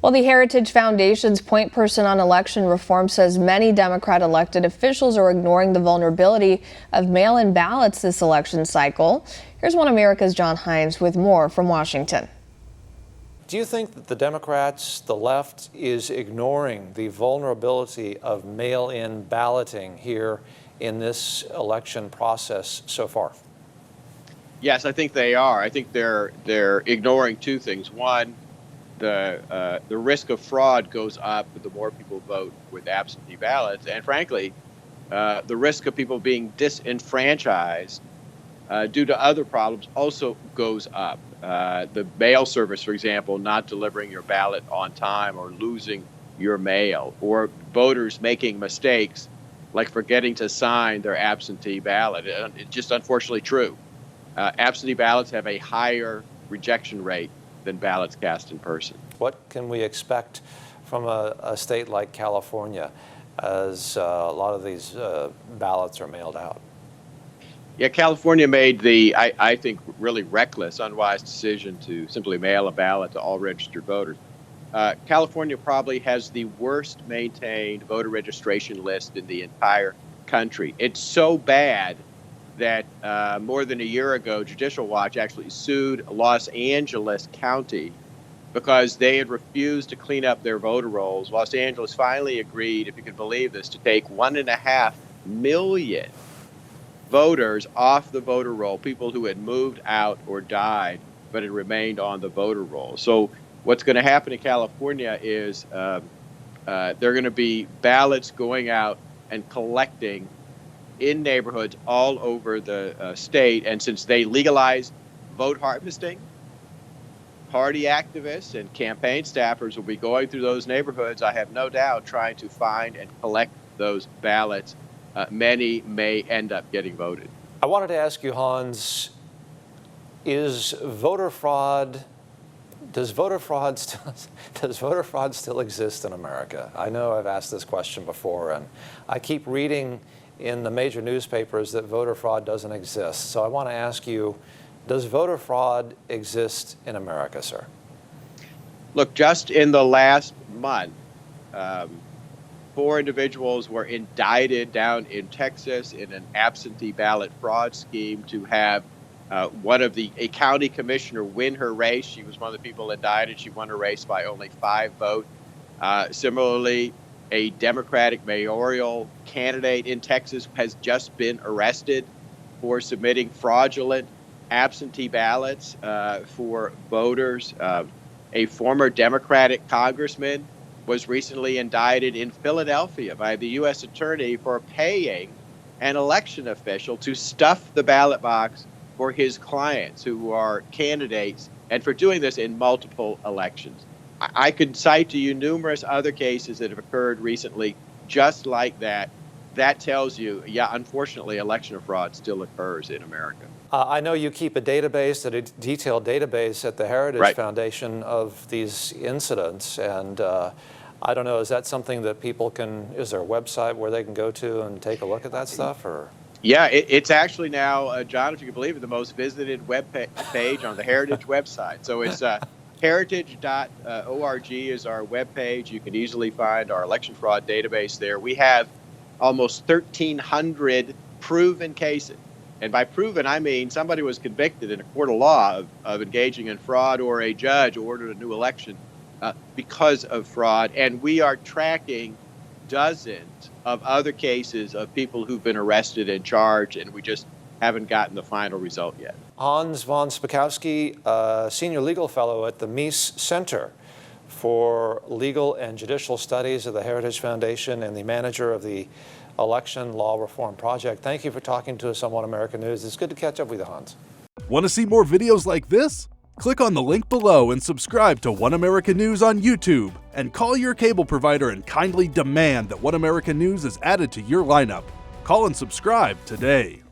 Well, the Heritage Foundation's point person on election reform says many Democrat elected officials are ignoring the vulnerability of mail-in ballots this election cycle. Here's One America's John Hines with more from Washington. Do you think that the Democrats, the left, is ignoring the vulnerability of mail-in balloting here in this election process so far? Yes, I think they are. I think they're ignoring two things. One, the risk of fraud goes up the more people vote with absentee ballots, and frankly, the risk of people being disenfranchised due to other problems also goes up. The mail service, for example, not delivering your ballot on time or losing your mail, or voters making mistakes like forgetting to sign their absentee ballot. It's just unfortunately true. Absentee ballots have a higher rejection rate than ballots cast in person. What can we expect from a state like California as a lot of these ballots are mailed out? Yeah, California made the, I think, really reckless, unwise decision to simply mail a ballot to all registered voters. California probably has the worst maintained voter registration list in the entire country. It's so bad that more than a year ago, Judicial Watch actually sued Los Angeles County because they had refused to clean up their voter rolls. Los Angeles finally agreed, if you can believe this, to take 1.5 million voters off the voter roll, people who had moved out or died but had remained on the voter roll. So what's going to happen in California is there are going to be ballots going out and collecting in neighborhoods all over the state. And since they legalized vote harvesting, party activists and campaign staffers will be going through those neighborhoods, I have no doubt, trying to find and collect those ballots. Many may end up getting voted. I wanted to ask you, Hans, does voter fraud still exist in America? I know I've asked this question before, and I keep reading in the major newspapers that voter fraud doesn't exist. So I want to ask you, does voter fraud exist in America, sir? Look, just in the last month, 4 individuals were indicted down in Texas in an absentee ballot fraud scheme to have a county commissioner win her race. She was one of the people indicted. She won her race by only 5 votes. Similarly, a Democratic mayoral candidate in Texas has just been arrested for submitting fraudulent absentee ballots for voters. A former Democratic congressman was recently indicted in Philadelphia by the U.S. attorney for paying an election official to stuff the ballot box for his clients who are candidates, and for doing this in multiple elections. I could cite to you numerous other cases that have occurred recently just like that. That tells you, yeah, unfortunately, election fraud still occurs in America. I know you keep a database, a detailed database at the Heritage Foundation of these incidents, and I don't know, is that something that people can, is there a website where they can go to and take a look at that stuff, or? Yeah, it's actually now, John, if you can believe it, the most visited web page on the Heritage website. So it's heritage.org is our webpage. You can easily find our election fraud database there. We have almost 1,300 proven cases. And by proven, I mean somebody was convicted in a court of law of engaging in fraud, or a judge ordered a new election because of fraud. And we are tracking dozens of other cases of people who've been arrested and charged, and we just haven't gotten the final result yet. Hans von Spakowski, Senior Legal Fellow at the Meese Center for Legal and Judicial Studies of the Heritage Foundation and the manager of the Election Law Reform Project. Thank you for talking to us on One American News. It's good to catch up with you, Hans. Want to see more videos like this? Click on the link below and subscribe to One American News on YouTube, and call your cable provider and kindly demand that One American News is added to your lineup. Call and subscribe today.